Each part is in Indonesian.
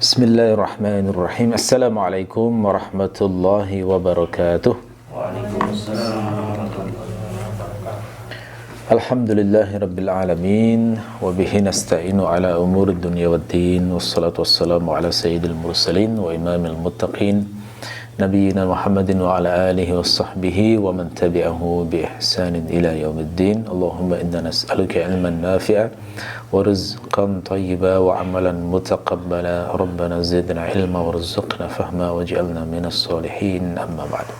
Bismillahirrahmanirrahim. Assalamualaikum warahmatullahi wabarakatuh. Waalaikumsalam warahmatullahi wabarakatuh. Alhamdulillahi rabbil alamin wa bihi nasta'inu ala umuri dunya waddin wassalatu wassalamu ala sayyidil mursalin wa imamil muttaqin nabiyyina Muhammadin wa ala alihi wa sahbihi wa man tabi'ahu bi ihsanin ila yaumiddin. Allahumma inna nas'aluka ilman nafi'a wa rizqan tayyiba wa amalan mutaqabbala. Rabbana zidna ilma warzuqna fahma waj'alna minas solihin. Amma ba'du.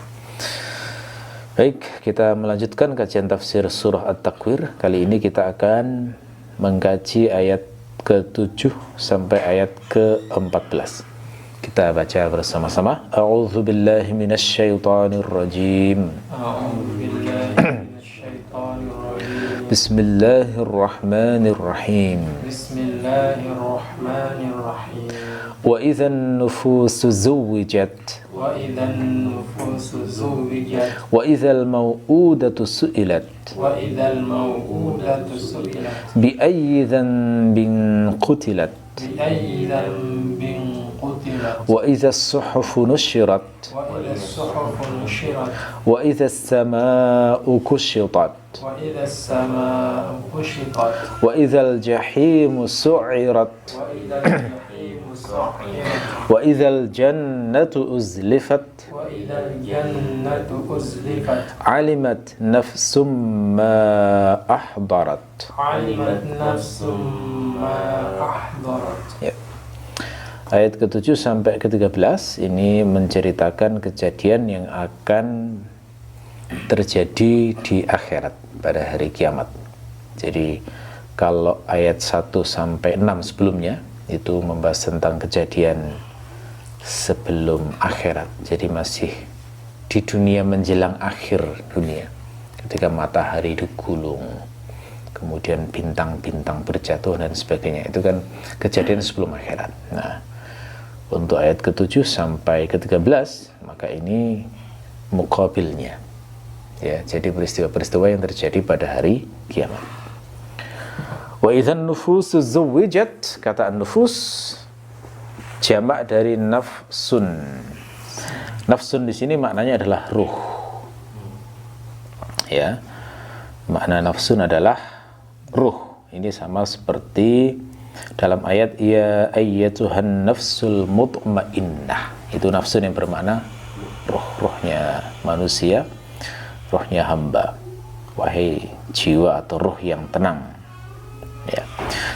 Baik, kita melanjutkan kajian tafsir surah At-Takwir. Kali ini kita akan mengkaji ayat ke-7 sampai ayat ke-14. Kita baca bersama-sama. A'udzu billahi minasy syaithanir rajim. Bismillahirrahmanirrahim. Bismillahirrahmanirrahim. Wa idzan nufusu zuwijat Wa idzan nufusu zuwijat wa idzal mau'udatu su'ilat wa idzal mau'udatu su'ilat bi ayyi dhanbin qutilat bi ayyi dhanbin qutilat wa idzas suhufu nushirat wa idzas suhufu nushirat wa idzas samaa'u kushitat wa idzas samaa'u kushitat wa idzal jahimu su'irat wa idzal jahimu su'irat wa idzal jannatu uzlifat wa idzal jannatu uzlifat alimat nafsum ma ahdarat. alimat nafsum ma ahdarat. Ya. Ayat ke-7 sampai ke-13 ini menceritakan kejadian yang akan terjadi di akhirat pada hari kiamat. Jadi kalau ayat 1 sampai 6 sebelumnya itu membahas tentang kejadian sebelum akhirat. Jadi masih di dunia menjelang akhir dunia. Ketika matahari digulung, kemudian bintang-bintang berjatuh dan sebagainya. Itu kan kejadian sebelum akhirat. Nah, untuk ayat ke-7 sampai ke-13 maka ini muqabilnya. Ya, jadi peristiwa-peristiwa yang terjadi pada hari kiamat. Wa idzan nufusu zuwijat, kata an-nufus jamak dari nafsun. Nafsun di sini maknanya adalah ruh. Ya. Makna nafsun adalah ruh. Ini sama seperti dalam ayat ya ayyatuhan nafsul mutmainnah. Itu nafsun yang bermakna ruh, ruhnya manusia, ruhnya hamba. Wahai jiwa atau ruh yang tenang. Ya.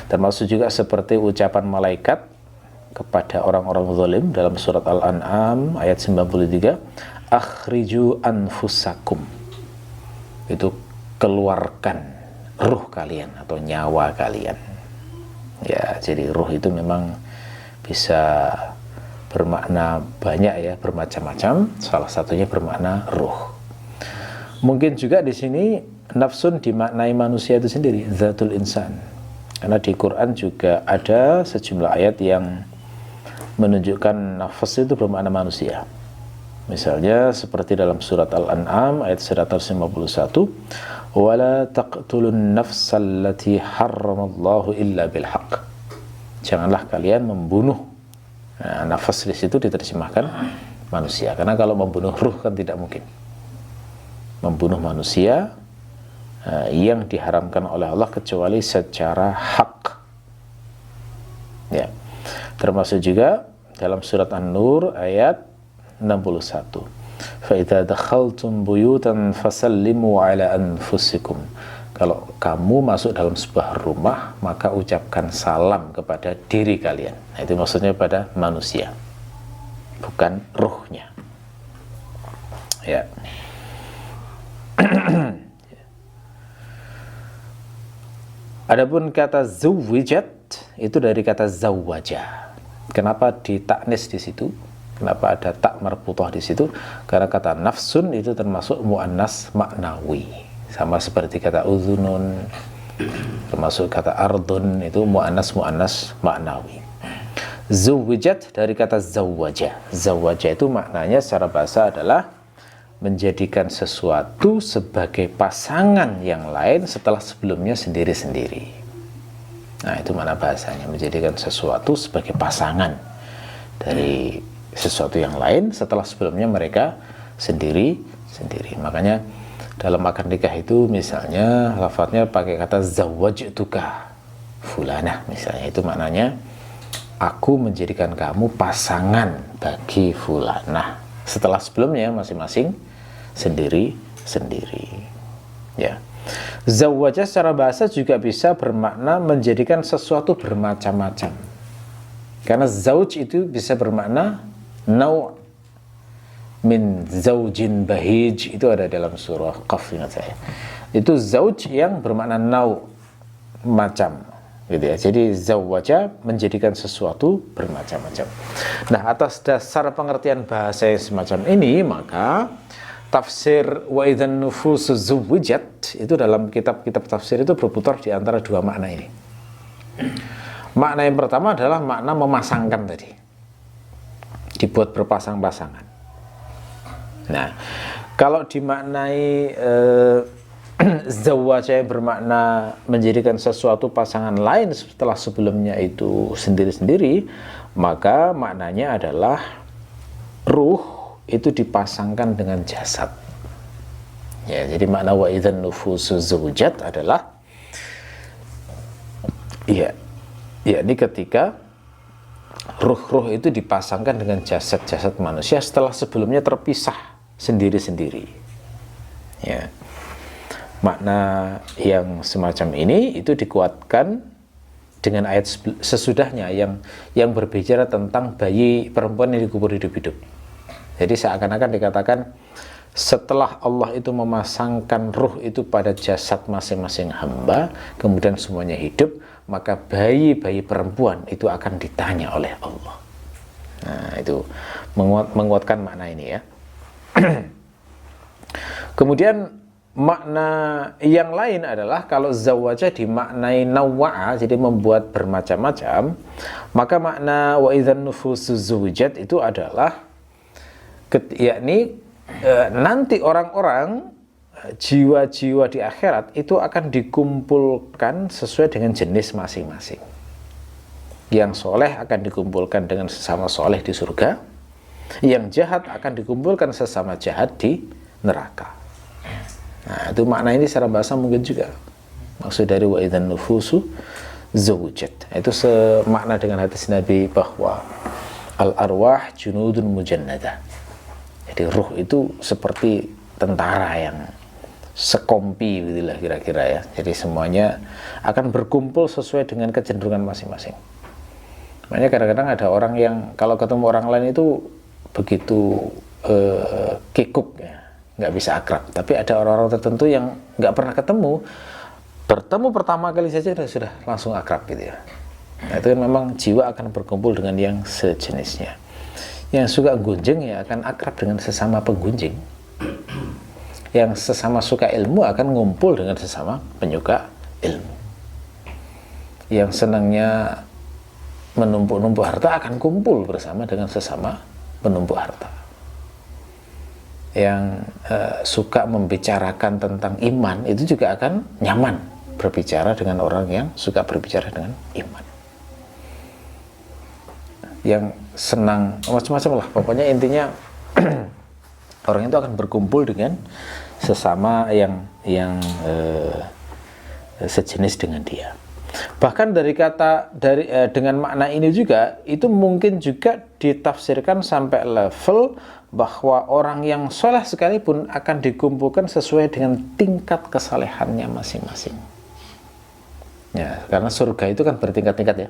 Termasuk juga seperti ucapan malaikat kepada orang-orang zalim dalam surat Al-An'am ayat 93, akhriju anfusakum. Itu keluarkan ruh kalian atau nyawa kalian. Ya, jadi ruh itu memang bisa bermakna banyak ya, bermacam-macam. Salah satunya bermakna ruh. Mungkin juga di sini nafsun dimaknai manusia itu sendiri, zatul insan. Karena di Quran juga ada sejumlah ayat yang menunjukkan nafas itu bermakna manusia. Misalnya seperti dalam surat Al-An'am ayat 151, wala taqtulun nafsal lati harramallahu illa bil haqq. Janganlah kalian membunuh. Nah, nafas di situ diterjemahkan manusia, karena kalau membunuh ruh kan tidak mungkin. Membunuh manusia yang diharamkan oleh Allah kecuali secara hak. Ya. Termasuk juga dalam surat An-Nur ayat 61. Fa idza dakhaltum buyutan fasallimu ala anfusikum. Kalau kamu masuk dalam sebuah rumah, maka ucapkan salam kepada diri kalian. Nah, itu maksudnya pada manusia, bukan ruhnya. Ya. Adapun kata zuwijat itu dari kata zawaja. Kenapa ditaknis di situ? Kenapa ada tak marbuthah di situ? Karena kata nafsun itu termasuk muannas maknawi. Sama seperti kata uzunun, termasuk kata ardun itu muannas maknawi. Zuwijat dari kata zawaja. Zawaja itu maknanya secara bahasa adalah menjadikan sesuatu sebagai pasangan yang lain setelah sebelumnya sendiri-sendiri. Nah, itu makna bahasanya, menjadikan sesuatu sebagai pasangan dari sesuatu yang lain setelah sebelumnya mereka sendiri. Makanya dalam akad nikah itu misalnya lafadznya pakai kata zawwajtuka fulanah, misalnya itu maknanya aku menjadikan kamu pasangan bagi fulanah, setelah sebelumnya masing-masing sendiri. Ya. Zawwaja secara bahasa juga bisa bermakna menjadikan sesuatu bermacam-macam. Karena zauj itu bisa bermakna nau' min zaujin bahij, itu ada dalam surah Qaf, ingat saya. Itu zauj yang bermakna nau', macam, gitu ya. Jadi zawwaja menjadikan sesuatu bermacam-macam. Nah, atas dasar pengertian bahasa yang semacam ini, maka tafsir wa idzan nufusu zuwijat itu dalam kitab-kitab tafsir itu berputar di antara dua makna ini. Makna yang pertama adalah makna memasangkan tadi, dibuat berpasang-pasangan. Nah, kalau dimaknai zawwaja yang bermakna menjadikan sesuatu pasangan lain setelah sebelumnya itu sendiri-sendiri, maka maknanya adalah ruh itu dipasangkan dengan jasad. Ya, jadi makna wa idzan nufusu zuwijat adalah yakni ketika ruh-ruh itu dipasangkan dengan jasad-jasad manusia setelah sebelumnya terpisah sendiri-sendiri. Ya. Makna yang semacam ini itu dikuatkan dengan ayat sesudahnya yang berbicara tentang bayi perempuan yang dikubur hidup-hidup. Jadi seakan-akan dikatakan setelah Allah itu memasangkan ruh itu pada jasad masing-masing hamba, kemudian semuanya hidup, maka bayi-bayi perempuan itu akan ditanya oleh Allah. Nah, itu menguatkan makna ini ya. Kemudian makna yang lain adalah kalau zawwaja dimaknai nawwa'a, jadi membuat bermacam-macam, maka makna wa idzan nufusu zuwijat itu adalah yakni nanti orang-orang jiwa-jiwa di akhirat itu akan dikumpulkan sesuai dengan jenis masing-masing. Yang soleh akan dikumpulkan dengan sesama soleh di surga, yang jahat akan dikumpulkan sesama jahat di neraka. Nah, itu makna ini secara bahasa mungkin juga maksud dari wa idzan nufusu zuwijat. Itu semakna dengan hadis Nabi bahwa al arwah junudun mujannadah. Jadi ruh itu seperti tentara yang sekompi begitulah kira-kira ya. Jadi semuanya akan berkumpul sesuai dengan kecenderungan masing-masing. Makanya kadang-kadang ada orang yang kalau ketemu orang lain itu begitu kikuk ya, nggak bisa akrab. Tapi ada orang-orang tertentu yang nggak pernah bertemu pertama kali saja sudah langsung akrab gitu ya. Nah, itu kan memang jiwa akan berkumpul dengan yang sejenisnya. Yang suka gunjing ya akan akrab dengan sesama penggunjing. Yang sesama suka ilmu akan ngumpul dengan sesama penyuka ilmu. Yang senangnya menumpuk-numpuk harta akan kumpul bersama dengan sesama penumpuk harta. Yang suka membicarakan tentang iman itu juga akan nyaman berbicara dengan orang yang suka berbicara dengan iman. Yang senang macam-macam lah, pokoknya intinya orang itu akan berkumpul dengan sesama yang sejenis dengan dia. Bahkan dengan makna ini juga itu mungkin juga ditafsirkan sampai level bahwa orang yang soleh sekalipun akan dikumpulkan sesuai dengan tingkat kesalehannya masing-masing. Ya, karena surga itu kan bertingkat-tingkat ya.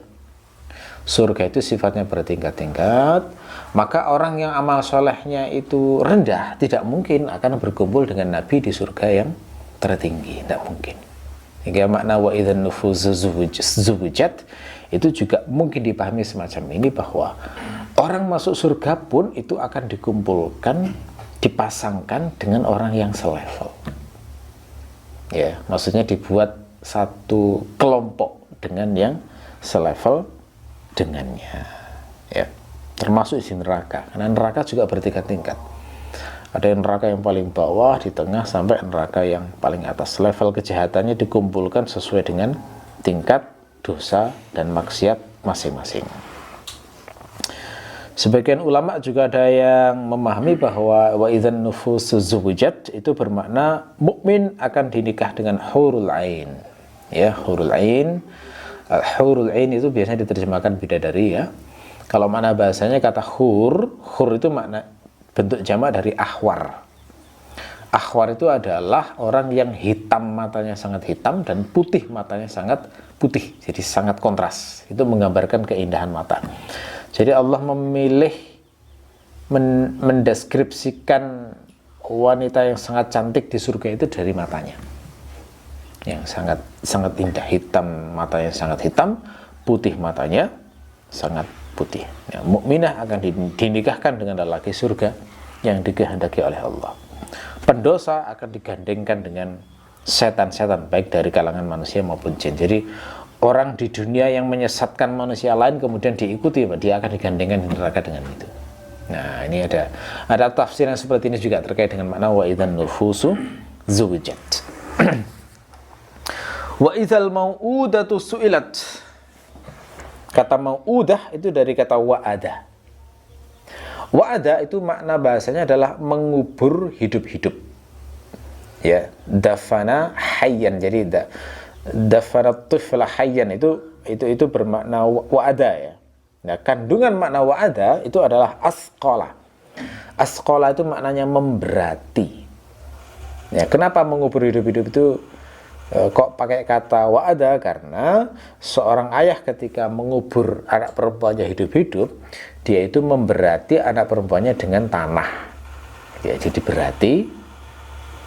Surga itu sifatnya bertingkat-tingkat, maka orang yang amal solehnya itu rendah tidak mungkin akan berkumpul dengan Nabi di surga yang tertinggi, tidak mungkin. Hingga makna wa idzan nufusu zuwijat itu juga mungkin dipahami semacam ini, bahwa orang masuk surga pun itu akan dikumpulkan, dipasangkan dengan orang yang selevel. Ya, maksudnya dibuat satu kelompok dengan yang selevel dengannya, ya, termasuk di neraka, karena neraka juga bertingkat-tingkat. Ada yang neraka yang paling bawah, di tengah, sampai neraka yang paling atas. Level kejahatannya dikumpulkan sesuai dengan tingkat dosa dan maksiat masing-masing. Sebagian ulama juga ada yang memahami bahwa wa idzan nufusu zuwijat itu bermakna mukmin akan dinikah dengan hurul ain. Ya, hurul ain. Hurul ain itu biasanya diterjemahkan bidadari ya. Kalau makna bahasanya kata hur itu makna bentuk jamak dari ahwar. Ahwar itu adalah orang yang hitam matanya sangat hitam dan putih matanya sangat putih. Jadi sangat kontras. Itu menggambarkan keindahan mata. Jadi Allah memilih mendeskripsikan wanita yang sangat cantik di surga itu dari matanya. Yang sangat indah, hitam matanya sangat hitam, putih matanya sangat putih. Ya, mukminah akan dinikahkan dengan lelaki surga yang dikehendaki oleh Allah. Pendosa akan digandengkan dengan setan-setan baik dari kalangan manusia maupun jin. Jadi orang di dunia yang menyesatkan manusia lain kemudian diikuti, dia akan digandengkan di neraka dengan itu. Nah, ini ada tafsiran seperti ini juga terkait dengan makna wa idzan nufusu zuwijat. Wa idzal mau'udatu su'ilat. Kata mau'udah itu dari kata wa'ada. Wa'ada itu makna bahasanya adalah mengubur hidup-hidup. Ya, dafana hayyan. Jadi dafanat tifla hayyan itu bermakna wa'ada ya. Nah, kandungan makna wa'ada itu adalah asqala. Asqala itu maknanya memberati. Ya, kenapa mengubur hidup-hidup itu kok pakai kata wa'ada? Karena seorang ayah ketika mengubur anak perempuannya hidup-hidup, dia itu memberati anak perempuannya dengan tanah. Ya, jadi berarti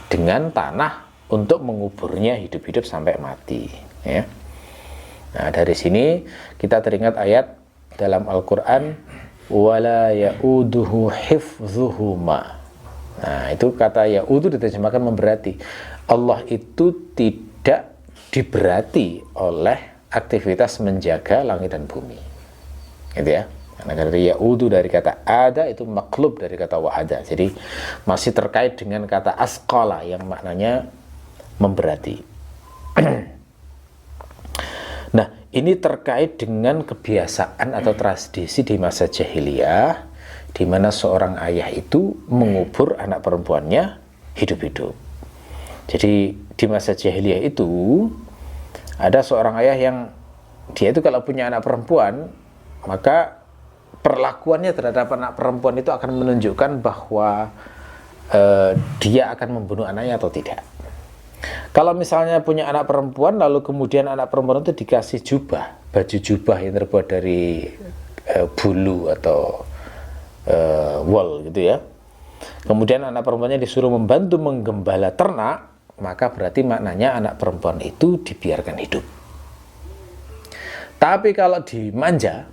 dengan tanah untuk menguburnya hidup-hidup sampai mati ya. Nah, dari sini kita teringat ayat dalam Al-Qur'an wala ya'uduhu hifdzuhuma. Nah, itu kata ya'udu diterjemahkan memberati. Allah itu tidak diberati oleh aktivitas menjaga langit dan bumi. Gitu ya. Karena dari ya'udu dari kata ada itu maklub dari kata wa'ada. Jadi masih terkait dengan kata asqala yang maknanya memberati. Nah, ini terkait dengan kebiasaan atau tradisi di masa jahiliyah, di mana seorang ayah itu mengubur anak perempuannya hidup-hidup. Jadi di masa jahiliyah itu ada seorang ayah yang dia itu kalau punya anak perempuan, maka perlakuannya terhadap anak perempuan itu akan menunjukkan bahwa dia akan membunuh anaknya atau tidak. Kalau misalnya punya anak perempuan lalu kemudian anak perempuan itu dikasih jubah, baju jubah yang terbuat dari bulu atau wool gitu ya. Kemudian anak perempuannya disuruh membantu menggembala ternak, maka berarti maknanya anak perempuan itu dibiarkan hidup. Tapi kalau dimanja,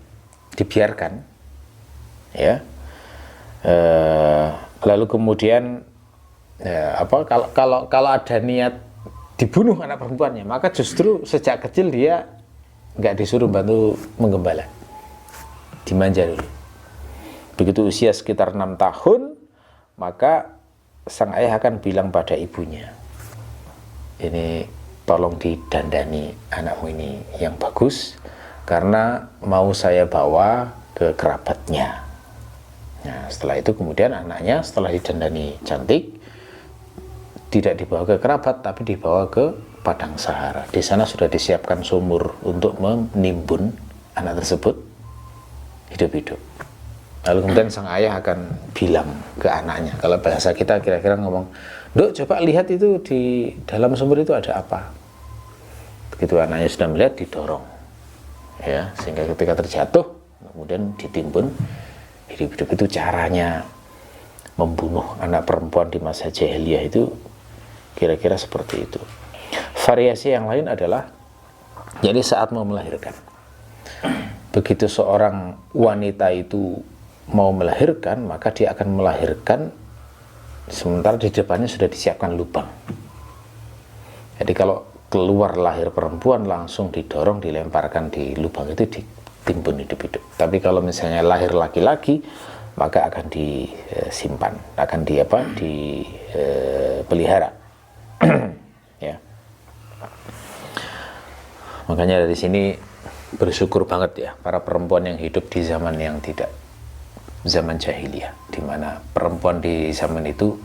dibiarkan ya, lalu kemudian kalau ada niat dibunuh anak perempuannya, maka justru sejak kecil dia nggak disuruh bantu menggembala, dimanja dulu. Begitu usia sekitar 6 tahun, maka sang ayah akan bilang pada ibunya, ini tolong didandani anakmu ini yang bagus, karena mau saya bawa ke kerabatnya. Nah, setelah itu kemudian anaknya setelah didandani cantik, tidak dibawa ke kerabat, tapi dibawa ke padang Sahara. Di sana sudah disiapkan sumur untuk menimbun anak tersebut hidup-hidup. Lalu kemudian sang ayah akan bilang ke anaknya, kalau bahasa kita kira-kira ngomong, "Dok, coba lihat itu di dalam sumur itu ada apa." Begitu anaknya sudah melihat, didorong ya, sehingga ketika terjatuh kemudian ditimbun hidup-hidup. Itu caranya membunuh anak perempuan di masa jahiliyah itu kira-kira seperti itu. Variasi yang lain adalah jadi saat mau melahirkan, begitu seorang wanita itu mau melahirkan, maka dia akan melahirkan sementara di depannya sudah disiapkan lubang. Jadi kalau keluar lahir perempuan langsung didorong, dilemparkan di lubang itu, ditimbun hidup-hidup. Tapi kalau misalnya lahir laki-laki, maka akan disimpan, akan dipelihara. Ya. Makanya dari sini bersyukur banget ya para perempuan yang hidup di zaman yang tidak zaman jahiliyah, di mana perempuan di zaman itu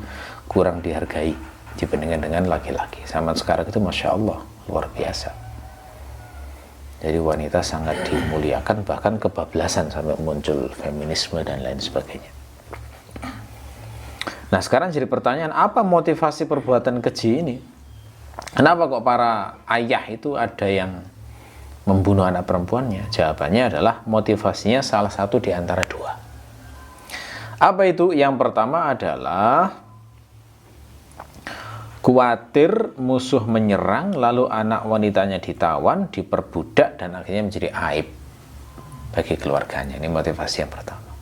kurang dihargai dibandingkan dengan laki-laki. Zaman sekarang itu Masya Allah luar biasa. Jadi wanita sangat dimuliakan, bahkan kebablasan sampai muncul feminisme dan lain sebagainya. Nah sekarang jadi pertanyaan, apa motivasi perbuatan keji ini? Kenapa kok para ayah itu ada yang membunuh anak perempuannya? Jawabannya adalah motivasinya salah satu di antara dua. Apa itu? Yang pertama adalah khawatir musuh menyerang, lalu anak wanitanya ditawan, diperbudak, dan akhirnya menjadi aib bagi keluarganya. Ini motivasi yang pertama.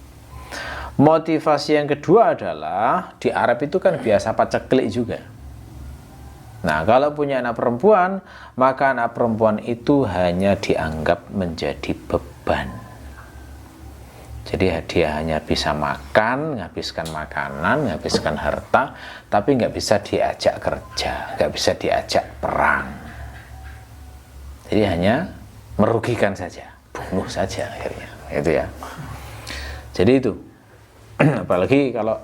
Motivasi yang kedua adalah di Arab itu kan biasa paceklik juga. Nah, kalau punya anak perempuan, maka anak perempuan itu hanya dianggap menjadi beban. Jadi dia hanya bisa makan, menghabiskan makanan, menghabiskan harta, tapi nggak bisa diajak kerja, nggak bisa diajak perang. Jadi hanya merugikan saja, bunuh saja akhirnya, gitu ya. Jadi itu, apalagi kalau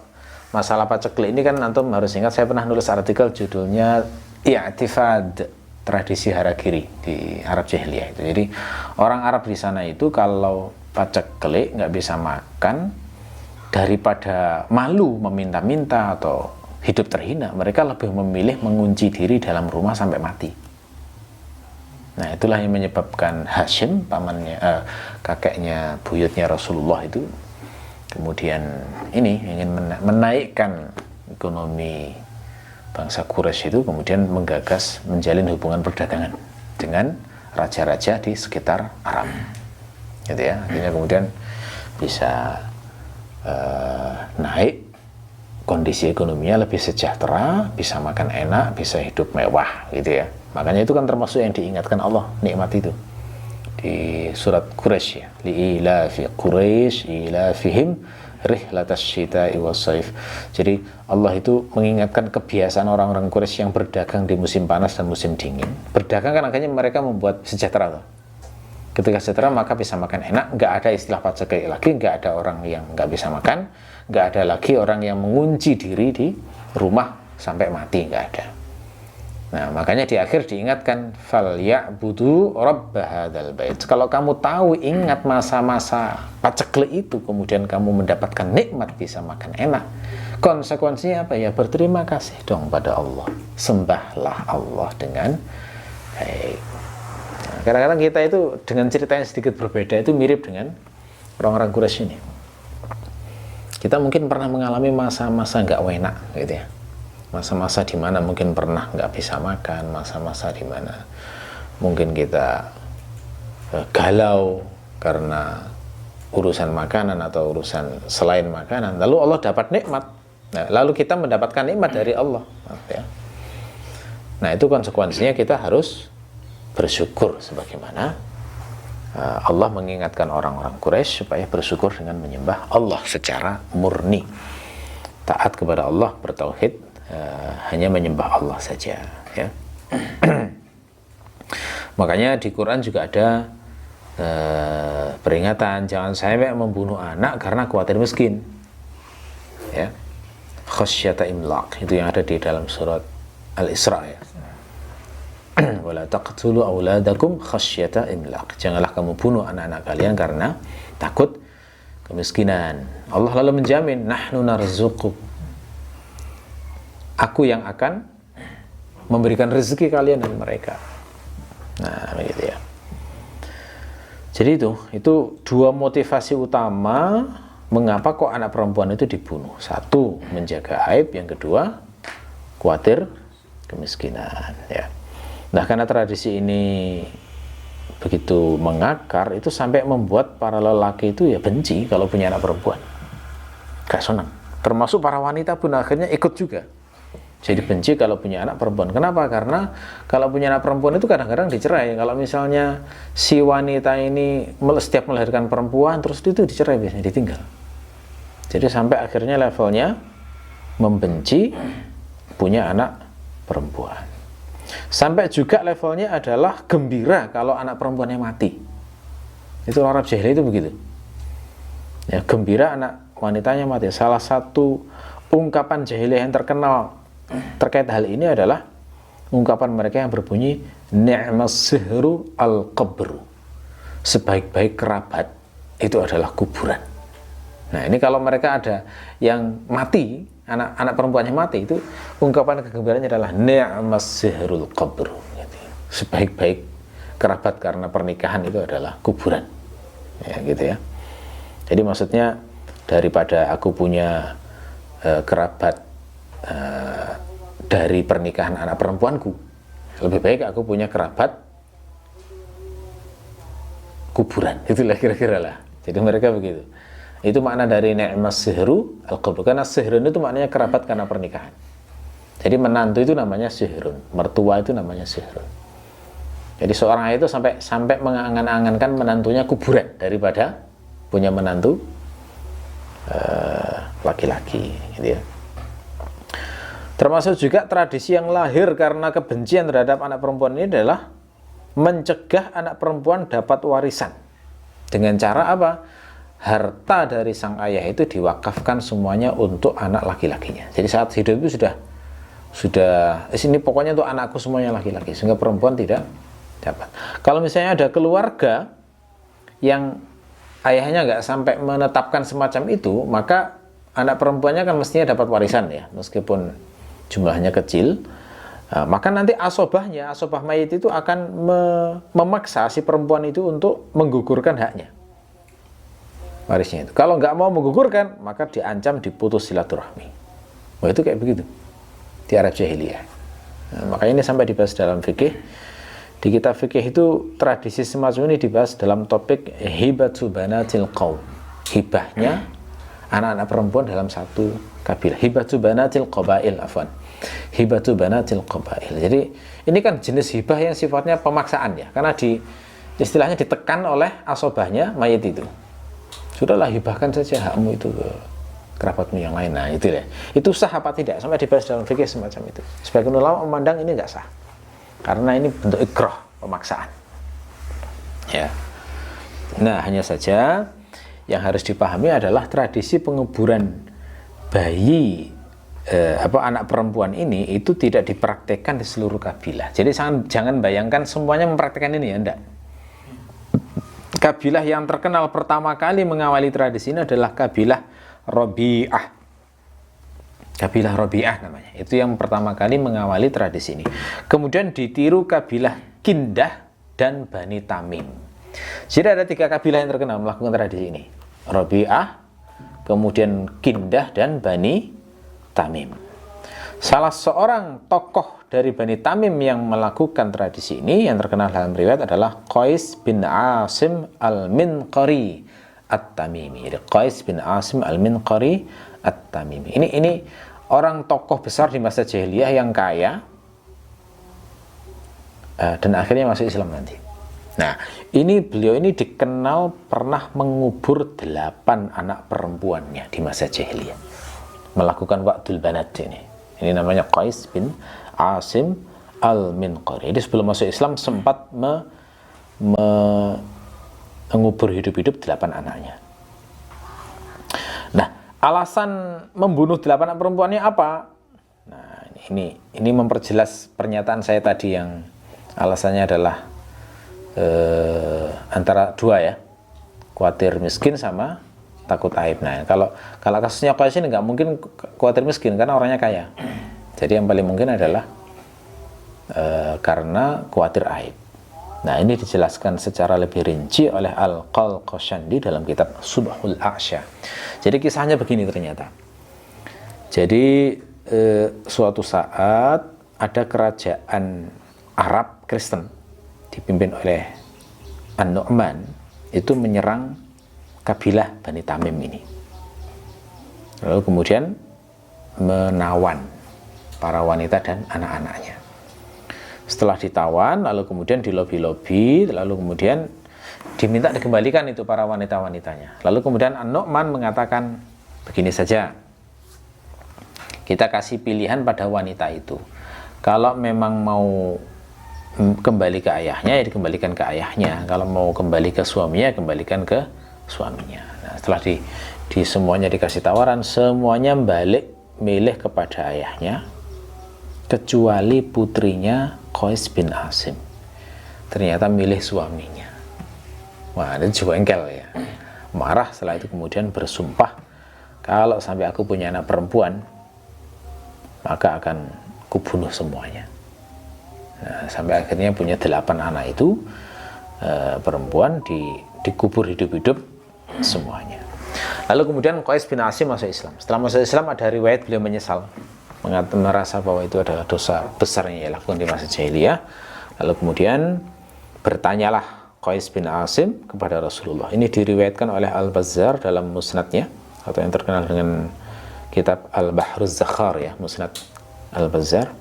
masalah paceklik ini kan antum harus ingat, saya pernah nulis artikel judulnya I'tifad, tradisi harakiri di Arab Jahiliyah itu. Jadi orang Arab di sana itu kalau paceklik nggak bisa makan, daripada malu meminta-minta atau hidup terhina, mereka lebih memilih mengunci diri dalam rumah sampai mati. Nah itulah yang menyebabkan Hashim, pamannya, kakeknya buyutnya Rasulullah itu, kemudian ini ingin menaikkan ekonomi bangsa Quraisy itu, kemudian menggagas menjalin hubungan perdagangan dengan raja-raja di sekitar Arab. Gitu ya, akhirnya kemudian bisa naik, kondisi ekonominya lebih sejahtera, bisa makan enak, bisa hidup mewah, gitu ya. Makanya itu kan termasuk yang diingatkan Allah, nikmat itu di surat Quraisy ya, li'ilafi Quraisy ilafihim rihlatas syita'i was-saif. Jadi Allah itu mengingatkan kebiasaan orang-orang Quraisy yang berdagang di musim panas dan musim dingin. Berdagang kan akhirnya mereka membuat sejahtera tuh. Ketika sejahtera maka bisa makan enak, nggak ada istilah paceklik lagi, nggak ada orang yang nggak bisa makan, nggak ada lagi orang yang mengunci diri di rumah sampai mati, nggak ada. Nah makanya di akhir diingatkan, fal ya'budu rabb hadzal bait. Kalau kamu tahu, ingat masa-masa paceklik itu, kemudian kamu mendapatkan nikmat bisa makan enak, konsekuensinya apa ya? Berterima kasih dong pada Allah, sembahlah Allah dengan baik. Kadang-kadang kita itu dengan cerita yang sedikit berbeda itu mirip dengan orang-orang Quraisy ini. Kita mungkin pernah mengalami masa-masa nggak enak, gitu ya. Masa-masa di mana mungkin pernah nggak bisa makan, masa-masa di mana mungkin kita galau karena urusan makanan atau urusan selain makanan. Lalu Allah dapat nikmat. Nah, lalu kita mendapatkan nikmat dari Allah. Ya. Nah itu konsekuensinya kita harus bersyukur, sebagaimana Allah mengingatkan orang-orang Quraisy supaya bersyukur dengan menyembah Allah secara murni, taat kepada Allah, bertauhid, hanya menyembah Allah saja ya. Makanya di Quran juga ada peringatan jangan sampai membunuh anak karena khawatir miskin ya, khasyata imlaq, itu yang ada di dalam surat Al-Isra ya. Wala taqtulu auladakum khasyata imlaq. Janganlah kamu bunuh anak-anak kalian karena takut kemiskinan. Allah lalu menjamin, nahnu narzuquk. Aku yang akan memberikan rezeki kalian dan mereka. Nah, begitu ya. Jadi itu dua motivasi utama mengapa kok anak perempuan itu dibunuh. Satu, menjaga aib, yang kedua, khawatir kemiskinan ya. Nah, karena tradisi ini begitu mengakar, itu sampai membuat para lelaki itu ya benci kalau punya anak perempuan. Gak senang. Termasuk para wanita pun akhirnya ikut juga. Jadi benci kalau punya anak perempuan. Kenapa? Karena kalau punya anak perempuan itu kadang-kadang dicerai. Kalau misalnya si wanita ini setiap melahirkan perempuan, terus itu dicerai biasanya, ditinggal. Jadi sampai akhirnya levelnya membenci punya anak perempuan. Sampai juga levelnya adalah gembira kalau anak perempuannya mati. Itu Arab Jahiliyah itu begitu. Ya, gembira anak wanitanya mati. Salah satu ungkapan jahiliyah yang terkenal terkait hal ini adalah ungkapan mereka yang berbunyi ni'mas sihru al-qabru. Sebaik-baik kerabat itu adalah kuburan. Nah, ini kalau mereka ada yang mati, anak perempuannya mati, itu ungkapan kegembiraannya adalah ni'mas sihrul qabru. Sebaik-baik kerabat karena pernikahan itu adalah kuburan. Ya, gitu ya. Jadi maksudnya daripada aku punya kerabat dari pernikahan anak perempuanku, lebih baik aku punya kerabat kuburan. Itulah kira-kira lah. Jadi mereka begitu. Itu makna dari ni'mas sihru al-qabru. Karena sihrun itu maknanya kerabat karena pernikahan. Jadi menantu itu namanya sihrun, mertua itu namanya sihrun. Jadi seorang itu sampai mengangan-angankan menantunya kuburan daripada punya menantu laki-laki, gitu ya. Termasuk juga tradisi yang lahir karena kebencian terhadap anak perempuan ini adalah mencegah anak perempuan dapat warisan. Dengan cara apa? Harta dari sang ayah itu diwakafkan semuanya untuk anak laki-lakinya. Jadi saat hidup itu sudah ini pokoknya untuk anakku semuanya laki-laki, sehingga perempuan tidak dapat. Kalau misalnya ada keluarga yang ayahnya nggak sampai menetapkan semacam itu, maka anak perempuannya kan mestinya dapat warisan ya, meskipun jumlahnya kecil. Maka nanti asobah mayit itu akan memaksa si perempuan itu untuk menggugurkan haknya, warisnya itu. Kalau nggak mau menggugurkan, maka diancam diputus silaturahmi. Wah, itu kayak begitu di Arab jahiliyah. Makanya ini sampai dibahas dalam fikih. Di kitab fikih itu tradisi semacam ini dibahas dalam topik hibatu banatil qaum. Hibahnya anak-anak perempuan dalam satu kabilah. Hibatu banatil qabail, afwan. Hibatu banatil qabail. Jadi ini kan jenis hibah yang sifatnya pemaksaan ya, karena istilahnya ditekan oleh asobahnya mayit itu. Sudahlah, hibahkan saja hakmu itu ke kerabatmu yang lain. Nah, itu ya. Itu sah apa tidak? Sampai dibahas dalam fikih semacam itu. Sebagian ulama memandang ini enggak sah. Karena ini bentuk ikrah, pemaksaan. Ya. Nah, hanya saja yang harus dipahami adalah tradisi penguburan bayi anak perempuan ini itu tidak dipraktekkan di seluruh kabilah. Jadi jangan bayangkan semuanya mempraktekkan ini ya, enggak. Kabilah yang terkenal pertama kali mengawali tradisi ini adalah kabilah Rabi'ah. Kabilah Rabi'ah namanya. Itu yang pertama kali mengawali tradisi ini. Kemudian ditiru kabilah Kindah dan Bani Tamim. Jadi ada 3 kabilah yang terkenal melakukan tradisi ini. Rabi'ah, kemudian Kindah dan Bani Tamim. Salah seorang tokoh dari Bani Tamim yang melakukan tradisi ini yang terkenal dalam riwayat adalah Qais bin Asim al-Minqari at-Tamimi. Qais bin Asim al-Minqari at-Tamimi. Ini orang tokoh besar di masa jahiliyah yang kaya dan akhirnya masuk Islam nanti. Nah, beliau ini dikenal pernah mengubur 8 anak perempuannya di masa jahiliyah. Melakukan wa'dul banat ini. Ini namanya Qais bin Asim al-Minqari. Jadi sebelum masuk Islam sempat mengubur hidup-hidup 8 anaknya. Nah, alasan membunuh 8 anak perempuannya apa? Nah, ini memperjelas pernyataan saya tadi yang alasannya adalah antara 2 ya, khawatir miskin sama takut aib. Nah, kalau kasusnya Qais ini nggak mungkin khawatir miskin karena orangnya kaya. Jadi yang paling mungkin adalah karena khawatir aib. Nah, ini dijelaskan secara lebih rinci oleh Al-Qalqashandi dalam kitab Subhul A'sya. Jadi kisahnya begini ternyata. Jadi suatu saat ada kerajaan Arab Kristen dipimpin oleh An-Nu'man itu menyerang kabilah Bani Tamim ini. Lalu kemudian menawan para wanita dan anak-anaknya. Setelah ditawan, lalu kemudian dilobi-lobi, lalu kemudian diminta dikembalikan itu para wanita-wanitanya. Lalu kemudian An-Nu'man mengatakan, begini saja, kita kasih pilihan pada wanita itu. Kalau memang mau kembali ke ayahnya, ya dikembalikan ke ayahnya. Kalau mau kembali ke suaminya, kembalikan ke suaminya. Nah, setelah semuanya dikasih tawaran, semuanya balik milih kepada ayahnya kecuali putrinya Qais bin Asim. Ternyata milih suaminya. Wah, itu jengkel ya. Marah, setelah itu kemudian bersumpah, kalau sampai aku punya anak perempuan, maka akan kubunuh semuanya. Nah, sampai akhirnya punya 8 anak itu perempuan dikubur hidup-hidup semuanya. Lalu kemudian Qais bin Asim masuk Islam. Setelah masuk Islam ada riwayat beliau menyesal, merasa bahwa itu adalah dosa besar yang ia lakukan di masa jahiliyah. Lalu kemudian bertanyalah Qais bin Asim kepada Rasulullah. Ini diriwayatkan oleh Al-Bazzar dalam musnadnya, atau yang terkenal dengan kitab Al-Bahruz Zakhar ya, musnad Al-Bazzar.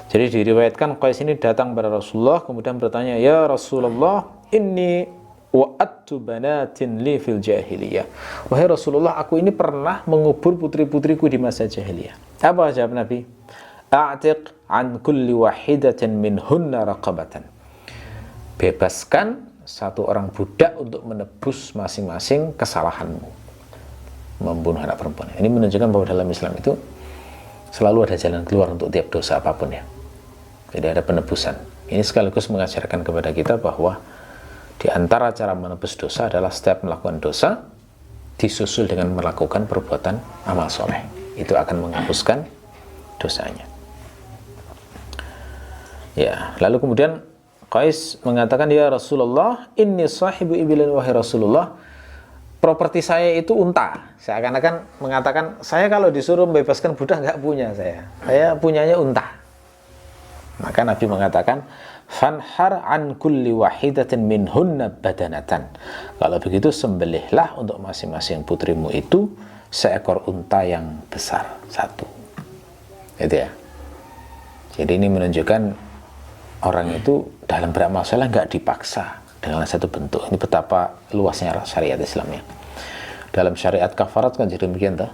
Jadi diriwayatkan Qais ini datang kepada Rasulullah kemudian bertanya, "Ya Rasulullah, inni wa'attu banatin li fil jahiliyah." Wahai Rasulullah, aku ini pernah mengubur putri-putriku di masa jahiliyah. Apa jawab Nabi? "A'tiq an kulli wahidatin minhunna raqabatan." Bebaskan satu orang budak untuk menebus masing-masing kesalahanmu membunuh anak perempuan. Ini menunjukkan bahwa dalam Islam itu selalu ada jalan keluar untuk tiap dosa apapun ya. Jadi ada penebusan. Ini sekaligus mengajarkan kepada kita bahwa di antara cara menebus dosa adalah setiap melakukan dosa disusul dengan melakukan perbuatan amal soleh. Itu akan menghapuskan dosanya. Ya, lalu kemudian Qais mengatakan, "Ya Rasulullah, inni sahibu ibilin." Wahai Rasulullah, properti saya itu unta. Seakan-akan mengatakan, saya kalau disuruh membebaskan budak nggak punya saya punyanya unta. Maka Nabi mengatakan, "Fanhar an kulli wahidatin minhunna badanatan." Kalau begitu sembelihlah untuk masing-masing putrimu itu seekor unta yang besar satu. Gitu ya. Jadi ini menunjukkan orang itu dalam beramal saleh nggak dipaksa dengan satu bentuk. Ini betapa luasnya syariat Islamnya. Dalam syariat kafarat kan jadi demikian toh.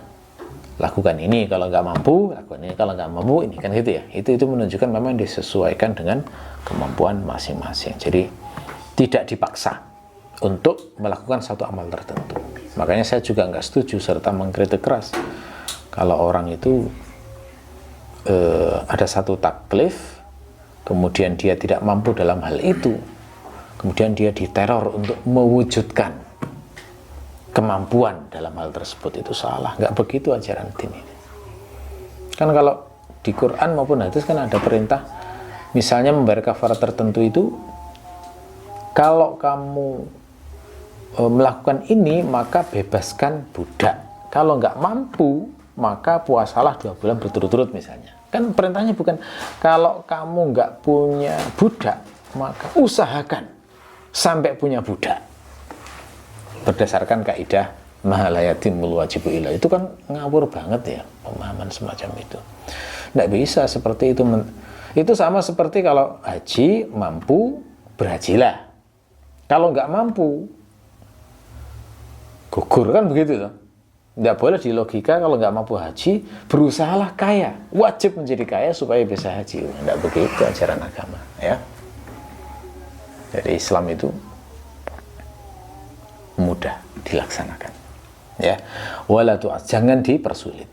Lakukan ini kalau nggak mampu, lakukan ini kalau nggak mampu, ini kan gitu ya. Itu menunjukkan memang disesuaikan dengan kemampuan masing-masing. Jadi tidak dipaksa untuk melakukan satu amal tertentu. Makanya saya juga nggak setuju serta mengkritik keras kalau orang itu ada satu taklif, kemudian dia tidak mampu dalam hal itu, kemudian dia diteror untuk mewujudkan kemampuan dalam hal tersebut. Itu salah, nggak begitu ajaran din ini. Kan kalau di Quran maupun hadis kan ada perintah, misalnya membayar kafarat tertentu itu, kalau kamu melakukan ini maka bebaskan budak, kalau nggak mampu maka puasalah 2 bulan berturut-turut misalnya. Kan perintahnya bukan kalau kamu nggak punya budak maka usahakan sampai punya budak berdasarkan kaidah ma la yatimul wajibu illa. Itu kan ngawur banget ya pemahaman semacam itu. Nggak bisa seperti itu. Itu sama seperti kalau haji mampu berhajilah, kalau nggak mampu gugur, kan begitu loh. Nggak boleh di logika kalau nggak mampu haji berusahalah kaya, wajib menjadi kaya supaya bisa haji. Nggak begitu ajaran agama ya. Jadi Islam itu mudah dilaksanakan ya. Wala tu'as, jangan dipersulit.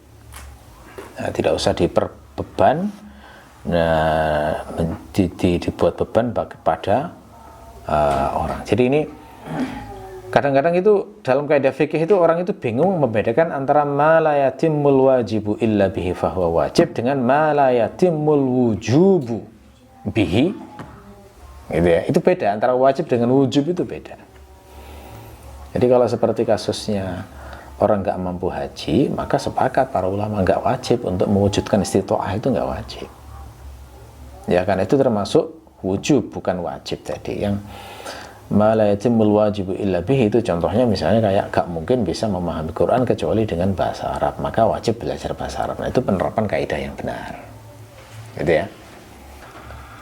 Nah, tidak usah diperbeban, dibuat beban kepada orang. Jadi ini kadang-kadang itu dalam kaidah fikih itu orang itu bingung membedakan antara ma la yatimul wajibu illa bihi fahuwa wajib dengan ma la yatimul wujubu bihi. Gitu ya. Itu beda, antara wajib dengan wujub itu beda. Jadi kalau seperti kasusnya orang nggak mampu haji, maka sepakat para ulama nggak wajib untuk mewujudkan istitoah, itu nggak wajib. Ya kan, itu termasuk wujub bukan wajib tadi. Yang ma la yatimul wajibu illa bihi itu contohnya misalnya kayak gak mungkin bisa memahami Quran kecuali dengan bahasa Arab, maka wajib belajar bahasa Arab. Nah, itu penerapan kaidah yang benar. Gitu ya.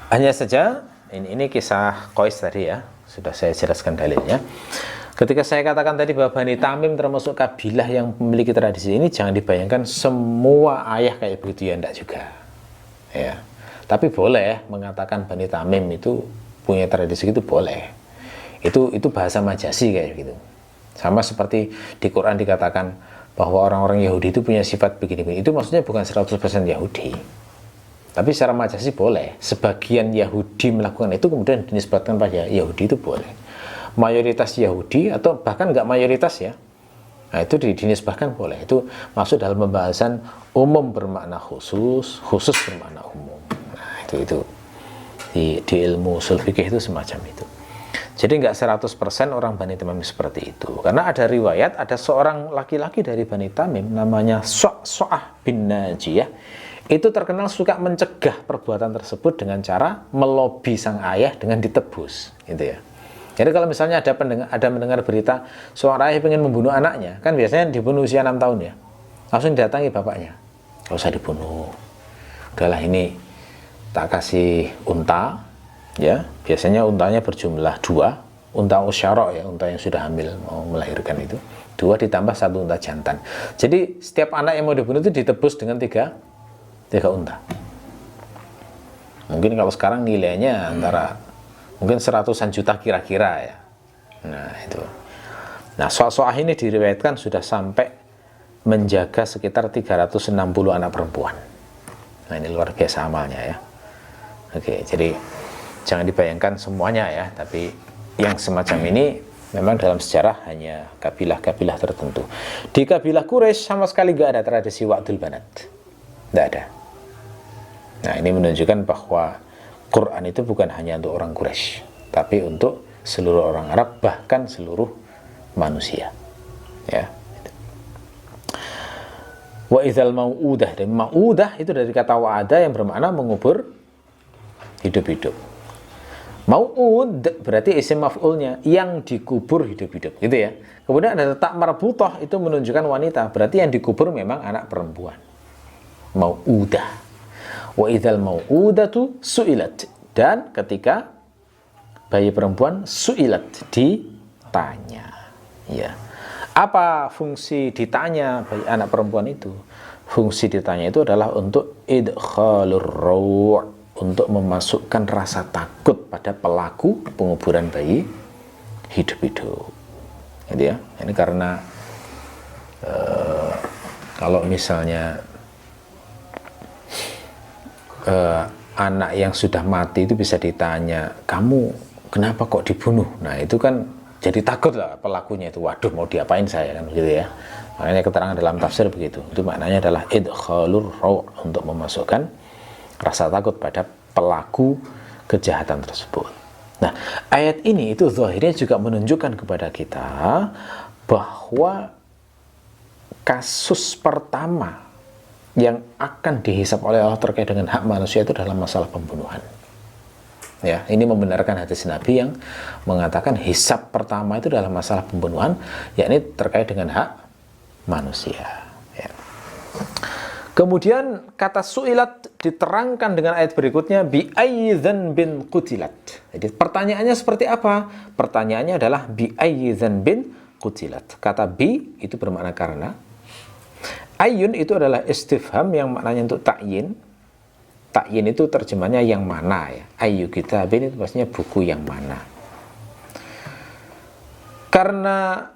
Hanya saja ini kisah Qais tadi ya, sudah saya jelaskan dalilnya. Ketika saya katakan tadi bahwa Bani Tamim termasuk kabilah yang memiliki tradisi ini, jangan dibayangkan semua ayah kayak begitu ya, enggak juga. Ya. Tapi boleh mengatakan Bani Tamim itu punya tradisi itu boleh. Itu bahasa majasi kayak gitu. Sama seperti di Quran dikatakan bahwa orang-orang Yahudi itu punya sifat begini-begini. Itu maksudnya bukan 100% Yahudi. Tapi secara majazi boleh. Sebagian Yahudi melakukan itu kemudian dinisbatkan pada Yahudi itu boleh. Mayoritas Yahudi atau bahkan nggak mayoritas ya. Nah itu dinisbahkan boleh. Itu masuk dalam pembahasan umum bermakna khusus, khusus bermakna umum. Nah itu di ilmu ushul fikih itu semacam itu. Jadi nggak 100% orang Bani Tamim seperti itu. Karena ada riwayat, ada seorang laki-laki dari Bani Tamim namanya So'ah bin Najiyah. Itu terkenal suka mencegah perbuatan tersebut dengan cara melobi sang ayah dengan ditebus, gitu ya. Jadi kalau misalnya ada mendengar berita seorang ayah ingin membunuh anaknya, kan biasanya dibunuh usia 6 tahun ya. Langsung didatangi bapaknya. Nggak usah dibunuh. Udahlah ini tak kasih unta, ya. Biasanya untanya berjumlah 2, unta usyara ya, unta yang sudah hamil mau melahirkan itu. 2 ditambah 1 unta jantan. Jadi setiap anak yang mau dibunuh itu ditebus dengan 3 unta. Mungkin kalau sekarang nilainya antara mungkin 100-an juta kira-kira ya. Nah itu. Nah So'ah ini diriwayatkan sudah sampai menjaga sekitar 360 anak perempuan. Nah ini luar biasa amalnya ya. Oke, jadi jangan dibayangkan semuanya ya, tapi yang semacam ini memang dalam sejarah hanya kabilah-kabilah tertentu. Di kabilah Quraisy sama sekali nggak ada tradisi wa'dul banat. Nggak ada. Nah ini menunjukkan bahwa Quran itu bukan hanya untuk orang Quraisy, tapi untuk seluruh orang Arab, bahkan seluruh manusia. Ya. Wa idzal mau'udah, dan mau'udah itu dari kata wa'ada yang bermakna mengubur hidup-hidup. Mau'ud berarti isim maf'ulnya yang dikubur hidup-hidup, gitu ya. Kemudian ada tak marbutah itu menunjukkan wanita, berarti yang dikubur memang anak perempuan. Mau'udah. Wa idzal mau'udatu su'ilat, dan ketika bayi perempuan su'ilat ditanya. Ya. Apa fungsi ditanya bayi anak perempuan itu? Fungsi ditanya itu adalah untuk idkhalur raw', untuk memasukkan rasa takut pada pelaku penguburan bayi hidup-hidup. Gitu ya. Ini karena kalau misalnya anak yang sudah mati itu bisa ditanya, kamu kenapa kok dibunuh? Nah itu kan jadi takut lah pelakunya itu, waduh mau diapain saya kan, gitu ya. Makanya keterangan dalam tafsir begitu. Itu maknanya adalah idkhalur raw', untuk memasukkan rasa takut pada pelaku kejahatan tersebut. Nah ayat ini itu zahirnya juga menunjukkan kepada kita bahwa kasus pertama yang akan dihisab oleh Allah terkait dengan hak manusia itu dalam masalah pembunuhan. Ya, ini membenarkan hadis Nabi yang mengatakan hisab pertama itu dalam masalah pembunuhan, yakni terkait dengan hak manusia. Ya. Kemudian kata su'ilat diterangkan dengan ayat berikutnya bi ayyi dzanbin qutilat. Jadi pertanyaannya seperti apa? Pertanyaannya adalah bi ayyi dzanbin qutilat. Kata bi itu bermakna karena. Ayyun itu adalah istifham yang maknanya untuk ta'yin. Ta'yin itu terjemahnya yang mana ya. Ayyu kitabin itu maksudnya buku yang mana. Karena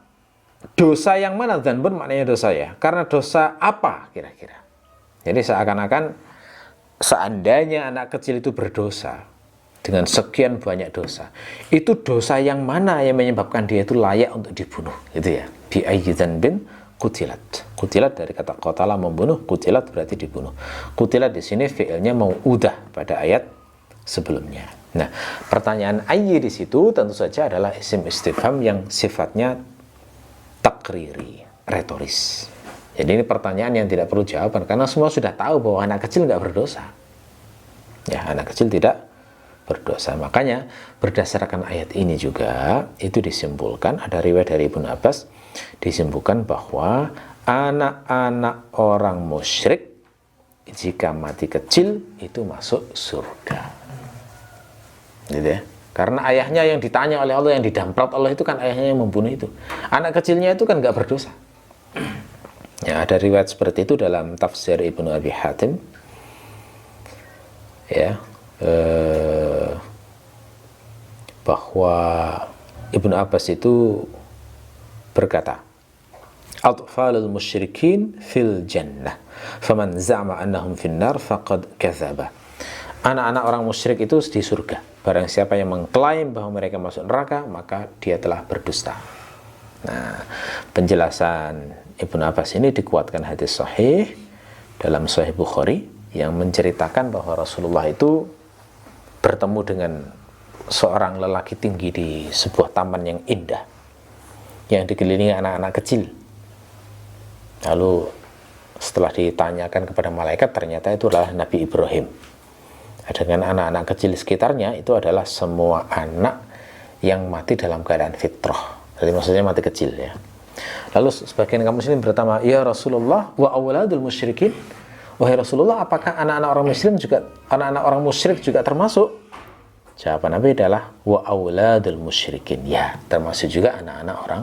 dosa yang mana, dzanbun maknanya dosa ya. Karena dosa apa kira-kira? Jadi seakan-akan seandainya anak kecil itu berdosa dengan sekian banyak dosa, itu dosa yang mana yang menyebabkan dia itu layak untuk dibunuh, gitu ya. Bi ayyi dzanbin qutilat. Qutilat dari kata qatala membunuh, qutilat berarti dibunuh. Qutilat di sini fi'ilnya mau'udah pada ayat sebelumnya. Nah, pertanyaan ayyi di situ tentu saja adalah isim istifham yang sifatnya takriri, retoris. Jadi ini pertanyaan yang tidak perlu jawaban karena semua sudah tahu bahwa anak kecil nggak berdosa. Ya, anak kecil tidak berdosa. Makanya berdasarkan ayat ini juga itu disimpulkan, ada riwayat dari Ibnu Abbas disimpulkan bahwa anak-anak orang musyrik jika mati kecil itu masuk surga, gitu ya. Karena ayahnya yang ditanya oleh Allah, yang didamprat Allah itu kan ayahnya yang membunuh itu. Anak kecilnya itu kan nggak berdosa. Ya, ada riwayat seperti itu dalam tafsir Ibnu Abi Hatim. Ya, bahwa Ibnu Abbas itu berkata, "Atfalul musyrikin fil jannah, faman za'ama annahum finnar faqad kadzaba." Anak-anak orang musyrik itu di surga. Barang siapa yang mengklaim bahwa mereka masuk neraka, maka dia telah berdusta. Nah, penjelasan Ibnu Abbas ini dikuatkan hadis sahih dalam Sahih Bukhari yang menceritakan bahwa Rasulullah itu bertemu dengan seorang lelaki tinggi di sebuah taman yang indah yang dikelilingi anak-anak kecil. Lalu setelah ditanyakan kepada malaikat, ternyata itu adalah Nabi Ibrahim. Dengan anak-anak kecil sekitarnya, itu adalah semua anak yang mati dalam keadaan fitrah. Jadi maksudnya mati kecil ya. Lalu sebagian kaum muslim bertanya, "Ya Rasulullah, wa auladul musyrikin?" Wahai Rasulullah, apakah anak-anak orang musyrik juga termasuk? Jawaban Nabi adalah wa auladul musyrikin. Ya, termasuk juga anak-anak orang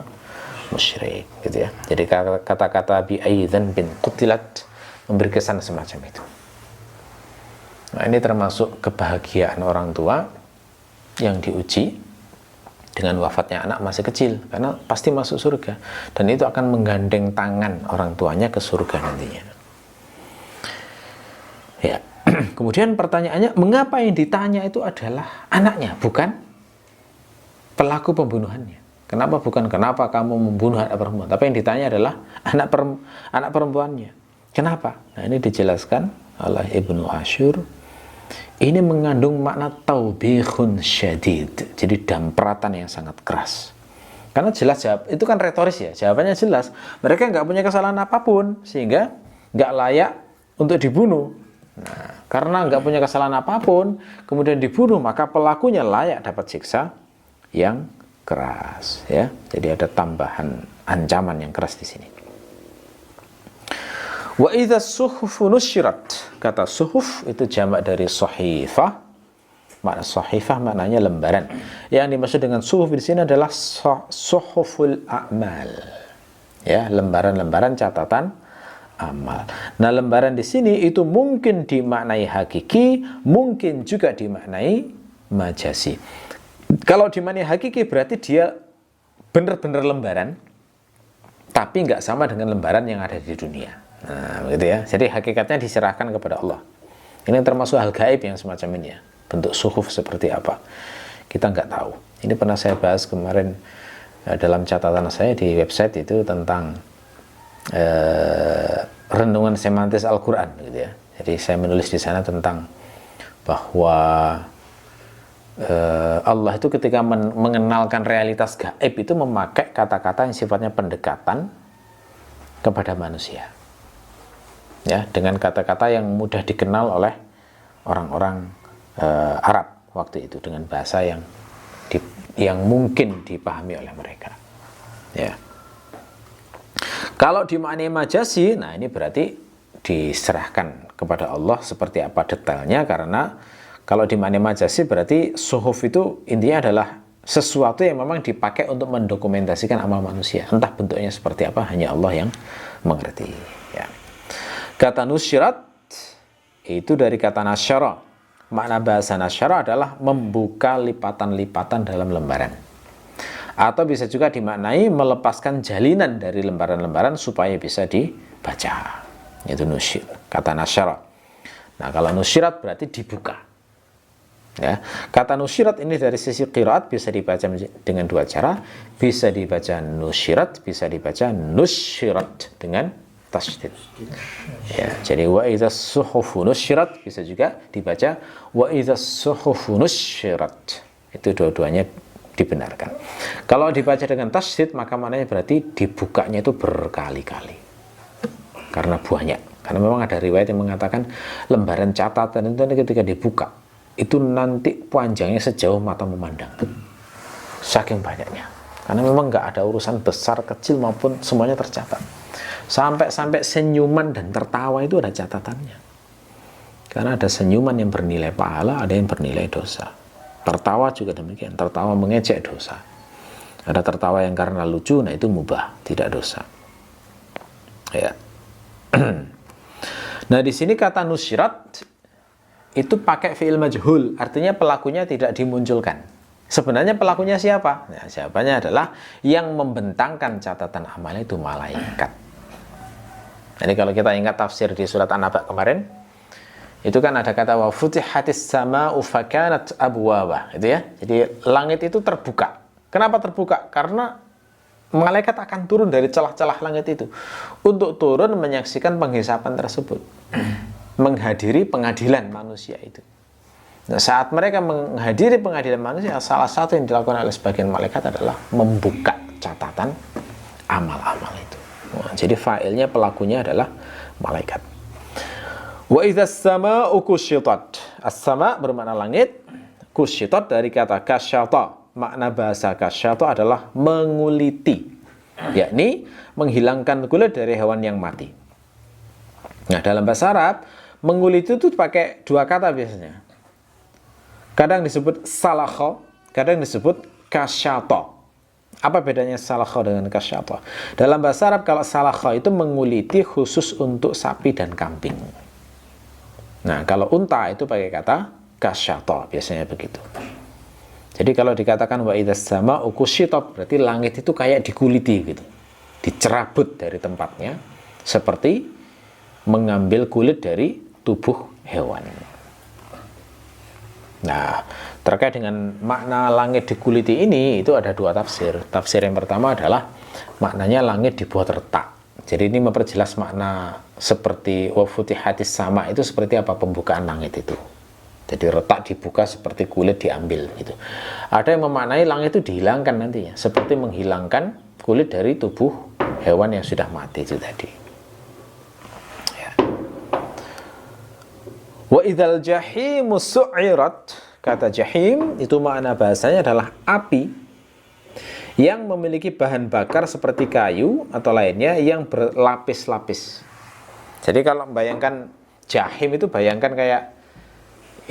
musyrik, gitu ya. Jadi kata-kata bi aidzan bin qutilat memberi kesan semacam itu. Nah, ini termasuk kebahagiaan orang tua yang diuji dengan wafatnya anak masih kecil, karena pasti masuk surga, dan itu akan menggandeng tangan orang tuanya ke surga nantinya. Ya. Kemudian pertanyaannya, mengapa yang ditanya itu adalah anaknya, bukan pelaku pembunuhannya? Kenapa kamu membunuh anak perempuan? Tapi yang ditanya adalah anak perempuannya. Kenapa? Nah, ini dijelaskan oleh Ibnu Asyur. Ini mengandung makna taubihun syadid, jadi dampratan yang sangat keras. Karena jelas jawab, itu kan retoris ya, jawabannya jelas. Mereka nggak punya kesalahan apapun, sehingga nggak layak untuk dibunuh. Nah, karena nggak punya kesalahan apapun, kemudian dibunuh, maka pelakunya layak dapat siksa yang keras. Ya, jadi ada tambahan ancaman yang keras di sini. Wa idza suhufu nusyirat, kata suhuf itu jamak dari sahifah. Makna sahifah maknanya lembaran. Yang dimaksud dengan suhuf di sini adalah suhuful a'mal. Ya, lembaran-lembaran catatan amal. Nah, lembaran di sini itu mungkin dimaknai hakiki, mungkin juga dimaknai majasi. Kalau dimaknai hakiki berarti dia benar-benar lembaran, tapi nggak sama dengan lembaran yang ada di dunia. Nah, begitu ya. Jadi hakikatnya diserahkan kepada Allah. Ini termasuk hal gaib yang semacam ini ya. Bentuk suhuf seperti apa, kita nggak tahu. Ini pernah saya bahas kemarin dalam catatan saya di website itu tentang renungan semantis Al-Quran, gitu ya. Jadi saya menulis di sana tentang bahwa Allah itu ketika mengenalkan realitas gaib itu memakai kata-kata yang sifatnya pendekatan kepada manusia. Ya, dengan kata-kata yang mudah dikenal oleh orang-orang Arab waktu itu, dengan bahasa yang mungkin dipahami oleh mereka. Ya. Kalau dimaknai majasi, nah ini berarti diserahkan kepada Allah seperti apa detailnya, karena kalau dimaknai majasi berarti suhuf itu intinya adalah sesuatu yang memang dipakai untuk mendokumentasikan amal manusia. Entah bentuknya seperti apa, hanya Allah yang mengerti. Ya. Kata nusyirat itu dari kata nasyara. Makna bahasa nasyara adalah membuka lipatan-lipatan dalam lembaran. Atau bisa juga dimaknai melepaskan jalinan dari lembaran-lembaran supaya bisa dibaca. Itu nusyir, kata nasyara. Nah, kalau nusyirat berarti dibuka. Ya. Kata nusyirat ini dari sisi qiraat bisa dibaca dengan dua cara. Bisa dibaca nusyirat, bisa dibaca nusyirat dengan tasydid. Ya, jadi wa idza suhufu nusyirat bisa juga dibaca wa idza suhufu nusyirat. Itu dua-duanya dibenarkan. Kalau dibaca dengan tasydid maka maknanya berarti dibukanya itu berkali-kali. Karena banyak. Karena memang ada riwayat yang mengatakan lembaran catatan itu ketika dibuka itu nanti panjangnya sejauh mata memandang. Saking banyaknya. Karena memang nggak ada urusan besar, kecil maupun semuanya tercatat. Sampai senyuman dan tertawa itu ada catatannya. Karena ada senyuman yang bernilai pahala, ada yang bernilai dosa. Tertawa juga demikian, tertawa mengejek dosa. Ada tertawa yang karena lucu, nah itu mubah, tidak dosa. Ya. Nah, di sini kata nusyirat itu pakai fi'il majhul, artinya pelakunya tidak dimunculkan. Sebenarnya pelakunya siapa? Nah, jawabannya adalah yang membentangkan catatan amal itu malaikat. Jadi kalau kita ingat tafsir di surat An-Naba kemarin, itu kan ada kata wa futihatis sama'u fakanat abwaba, itu ya. Jadi langit itu terbuka. Kenapa terbuka? Karena malaikat akan turun dari celah-celah langit itu untuk turun menyaksikan penghisapan tersebut, menghadiri pengadilan manusia itu. Nah, saat mereka menghadiri pengadilan manusia, salah satu yang dilakukan oleh sebagian malaikat adalah membuka catatan amal-amal itu. Nah, jadi fa'ilnya, pelakunya adalah malaikat. Wa idzas sama'u kusyitat. As-sama' bermakna langit, kusyitat dari kata kasyata. Makna bahasa kasyata adalah menguliti, yakni menghilangkan kulit dari hewan yang mati. Nah, dalam bahasa Arab, menguliti itu pakai dua kata biasanya. Kadang disebut salakha, kadang disebut kasyata. Apa bedanya salakha dengan kasyata? Dalam bahasa Arab, kalau salakha itu menguliti khusus untuk sapi dan kambing. Nah, kalau unta itu pakai kata kasyata, biasanya begitu. Jadi kalau dikatakan wa idzas sama'u kusyitat, berarti langit itu kayak dikuliti gitu. Dicerabut dari tempatnya seperti mengambil kulit dari tubuh hewan. Nah, terkait dengan makna langit dikuliti ini, itu ada dua tafsir. Tafsir yang pertama adalah maknanya langit dibuat retak. Jadi ini memperjelas makna seperti wa futihatis sama itu seperti apa pembukaan langit itu. Jadi retak dibuka seperti kulit diambil gitu. Ada yang memaknai langit itu dihilangkan nantinya, seperti menghilangkan kulit dari tubuh hewan yang sudah mati itu tadi. Ya. Wa idzal jahimu su'irat, kata jahim itu makna bahasanya adalah api yang memiliki bahan bakar seperti kayu atau lainnya yang berlapis-lapis. Jadi kalau membayangkan jahim itu bayangkan kayak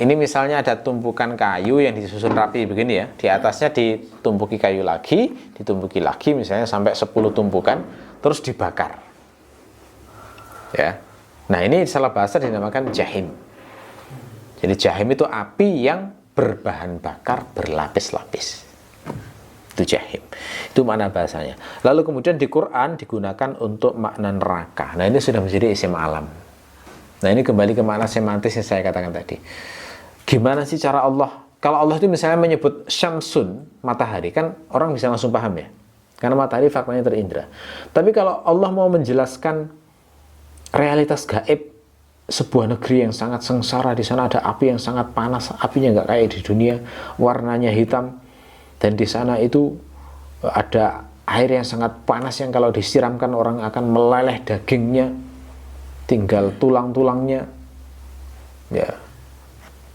ini misalnya ada tumpukan kayu yang disusun rapi begini ya. Di atasnya ditumpuki kayu lagi, ditumpuki lagi misalnya sampai 10 tumpukan, terus dibakar. Ya. Nah, ini salah bahasa dinamakan jahim. Jadi jahim itu api yang berbahan bakar berlapis-lapis. Itu jahim. Itu makna bahasanya. Lalu kemudian di Quran digunakan untuk makna neraka. Nah, ini sudah menjadi isim alam. Nah, ini kembali ke makna semantis yang saya katakan tadi. Gimana sih cara Allah? Kalau Allah itu misalnya menyebut syamsun, matahari, kan orang bisa langsung paham ya. Karena matahari faktanya terindra. Tapi kalau Allah mau menjelaskan realitas gaib sebuah negeri yang sangat sengsara, di sana ada api yang sangat panas, apinya nggak kayak di dunia, warnanya hitam, dan di sana itu ada air yang sangat panas yang kalau disiramkan orang akan meleleh dagingnya, tinggal tulang-tulangnya. Ya.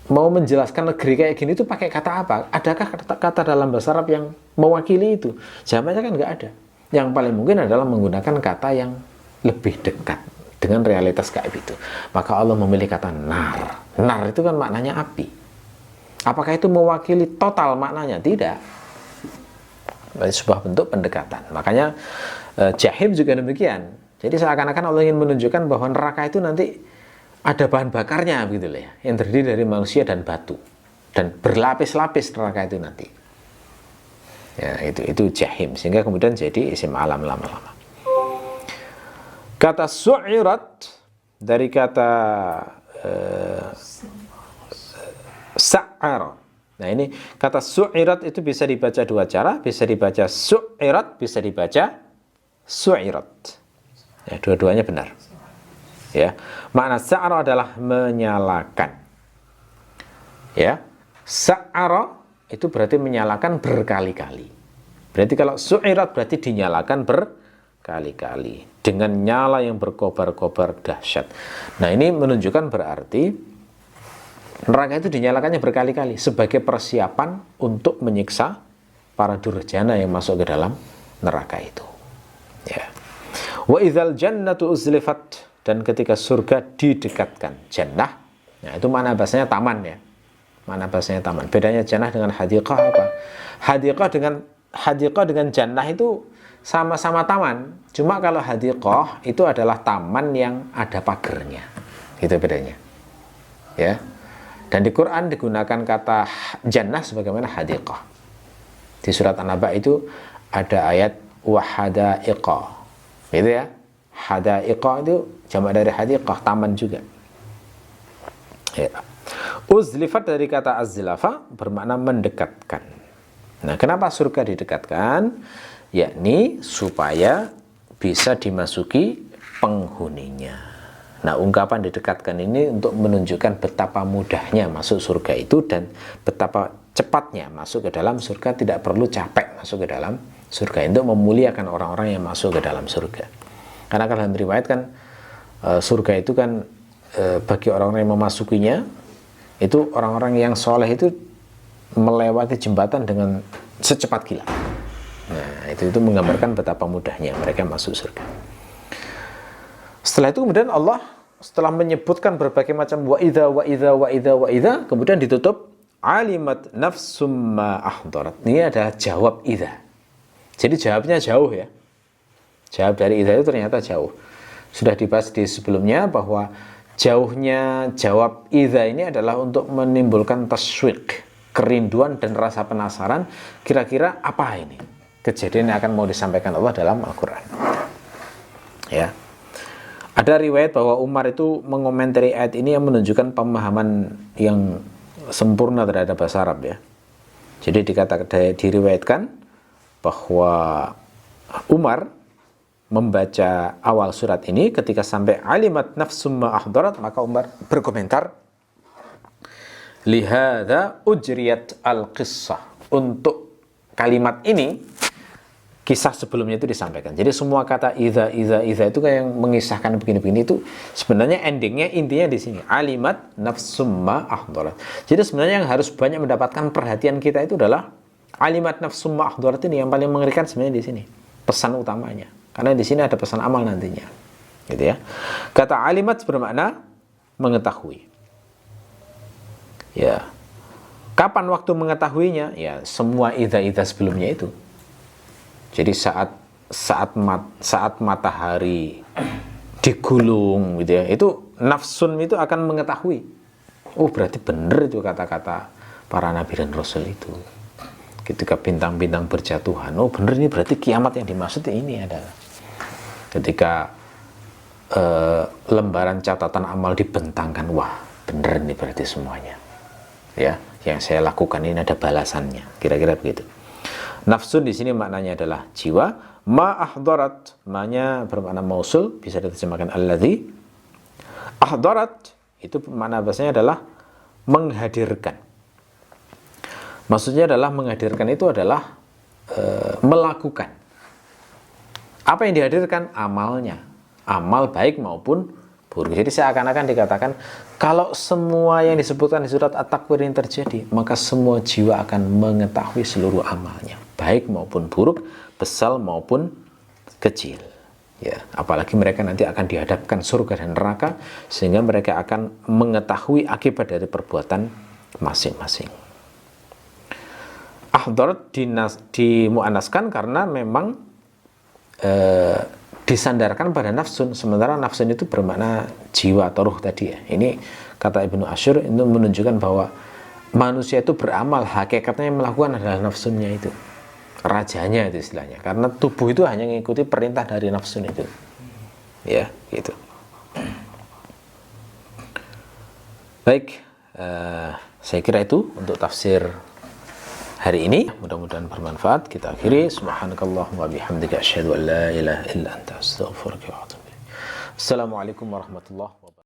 Mau menjelaskan negeri kayak gini itu pakai kata apa? Adakah kata dalam bahasa Arab yang mewakili itu? Jawabannya kan nggak ada. Yang paling mungkin adalah menggunakan kata yang lebih dekat dengan realitas gaib itu. Maka Allah memilih kata nar. Nar itu kan maknanya api. Apakah itu mewakili total maknanya? Tidak. Sebuah bentuk pendekatan. Makanya jahim juga demikian. Jadi seakan-akan Allah ingin menunjukkan bahwa neraka itu nanti ada bahan bakarnya begitu ya, yang terdiri dari manusia dan batu, dan berlapis-lapis neraka itu nanti. Ya, itu jahim, sehingga kemudian jadi isim alam lama-lama. Kata su'irat dari kata sa'ar. Nah, ini kata su'irat itu bisa dibaca dua cara, bisa dibaca su'irat, bisa dibaca su'irat. Ya, dua-duanya benar. Ya, makna sa'ara adalah menyalakan. Ya, sa'ara itu berarti menyalakan berkali-kali. Berarti kalau su'irat berarti dinyalakan berkali-kali dengan nyala yang berkobar-kobar dahsyat. Nah, ini menunjukkan berarti neraka itu dinyalakannya berkali-kali sebagai persiapan untuk menyiksa para durjana yang masuk ke dalam neraka itu. Ya. Wa idzal jannatu uzlifat, dan ketika surga didekatkan, jannah, nah itu mana bahasanya taman ya, mana bahasanya taman. Bedanya jannah dengan hadiqah apa? Hadiqah dengan jannah itu sama-sama taman, cuma kalau hadiqah itu adalah taman yang ada pagernya, itu bedanya. Ya, dan di Quran digunakan kata jannah sebagaimana hadiqah. Di surat An-Naba itu ada ayat wahadaiqa. Gitu ya. Hadaiqa itu jamak dari hadiqah, taman juga. Ya. Uzlifat dari kata azlafa bermakna mendekatkan. Nah, kenapa surga didekatkan? Yakni supaya bisa dimasuki penghuninya. Nah, ungkapan didekatkan ini untuk menunjukkan betapa mudahnya masuk surga itu dan betapa cepatnya masuk ke dalam surga, tidak perlu capek masuk ke dalam surga, untuk memuliakan orang-orang yang masuk ke dalam surga. Karena kalau dalam riwayat kan surga itu kan bagi orang-orang yang memasukinya itu orang-orang yang soleh itu melewati jembatan dengan secepat kilat. Nah, itu menggambarkan betapa mudahnya mereka masuk surga. Setelah itu kemudian Allah setelah menyebutkan berbagai macam wa idza, kemudian ditutup alimat nafsum ma ahdarat. Ini adalah jawab idza. Jadi jawabnya jauh ya. Jawab dari idza itu ternyata jauh. Sudah dibahas di sebelumnya bahwa jauhnya jawab idza ini adalah untuk menimbulkan taswiq, kerinduan dan rasa penasaran, kira-kira apa ini kejadian yang akan mau disampaikan Allah dalam Al-Quran. Ya. Ada riwayat bahwa Umar itu mengomentari ayat ini yang menunjukkan pemahaman yang sempurna terhadap bahasa Arab ya. Jadi diriwayatkan bahwa Umar membaca awal surat ini ketika sampai alimat nafsum ma ahdarat, maka Umar berkomentar, lihada ujriyat al-qissah. Untuk kalimat ini kisah sebelumnya itu disampaikan. Jadi semua kata idza itu kayak yang mengisahkan begini-begini itu sebenarnya endingnya, intinya di sini. Alimat nafsum ma ahdarat. Jadi sebenarnya yang harus banyak mendapatkan perhatian kita itu adalah alimat nafsum ma ahdarat ini, yang paling mengerikan sebenarnya di sini. Pesan utamanya. Karena di sini ada pesan amal nantinya. Gitu ya. Kata alimat bermakna mengetahui. Ya. Kapan waktu mengetahuinya? Ya, semua idza sebelumnya itu. Jadi saat matahari digulung gitu ya, itu nafsun itu akan mengetahui. Oh, berarti benar itu kata-kata para nabi dan rasul itu. Ketika bintang-bintang berjatuhan, oh benar ini berarti kiamat yang dimaksud ini adalah ketika lembaran catatan amal dibentangkan, wah benar ini berarti semuanya. Ya, yang saya lakukan ini ada balasannya. Kira-kira begitu. Nafsun di sini maknanya adalah jiwa. Ma ahdarat, maknanya bermakna mausul, bisa diterjemahkan alladzi. Ahdarat itu makna bahasanya adalah menghadirkan. Maksudnya adalah menghadirkan itu adalah melakukan. Apa yang dihadirkan? Amalnya. Amal baik maupun buruk. Jadi seakan-akan dikatakan kalau semua yang disebutkan di surat At-Takwir ini terjadi, maka semua jiwa akan mengetahui seluruh amalnya, baik maupun buruk, besar maupun kecil. Ya, apalagi mereka nanti akan dihadapkan surga dan neraka, sehingga mereka akan mengetahui akibat dari perbuatan masing-masing. Ahdarat dimuannaskan karena memang disandarkan pada nafsun, sementara nafsun itu bermakna jiwa atau ruh tadi ya. Ini kata Ibnu Asyur itu menunjukkan bahwa manusia itu beramal, hakikatnya yang melakukan adalah nafsunnya itu, rajanya itu istilahnya, karena tubuh itu hanya mengikuti perintah dari nafsun itu ya, gitu. Baik, saya kira itu untuk tafsir hari ini, mudah-mudahan bermanfaat. Kita akhiri, subhanakallahumma bihamdika asyhadu an la ilaha illa anta astaghfiruka wa atubu ilaik. Assalamualaikum warahmatullahi wabarakatuh.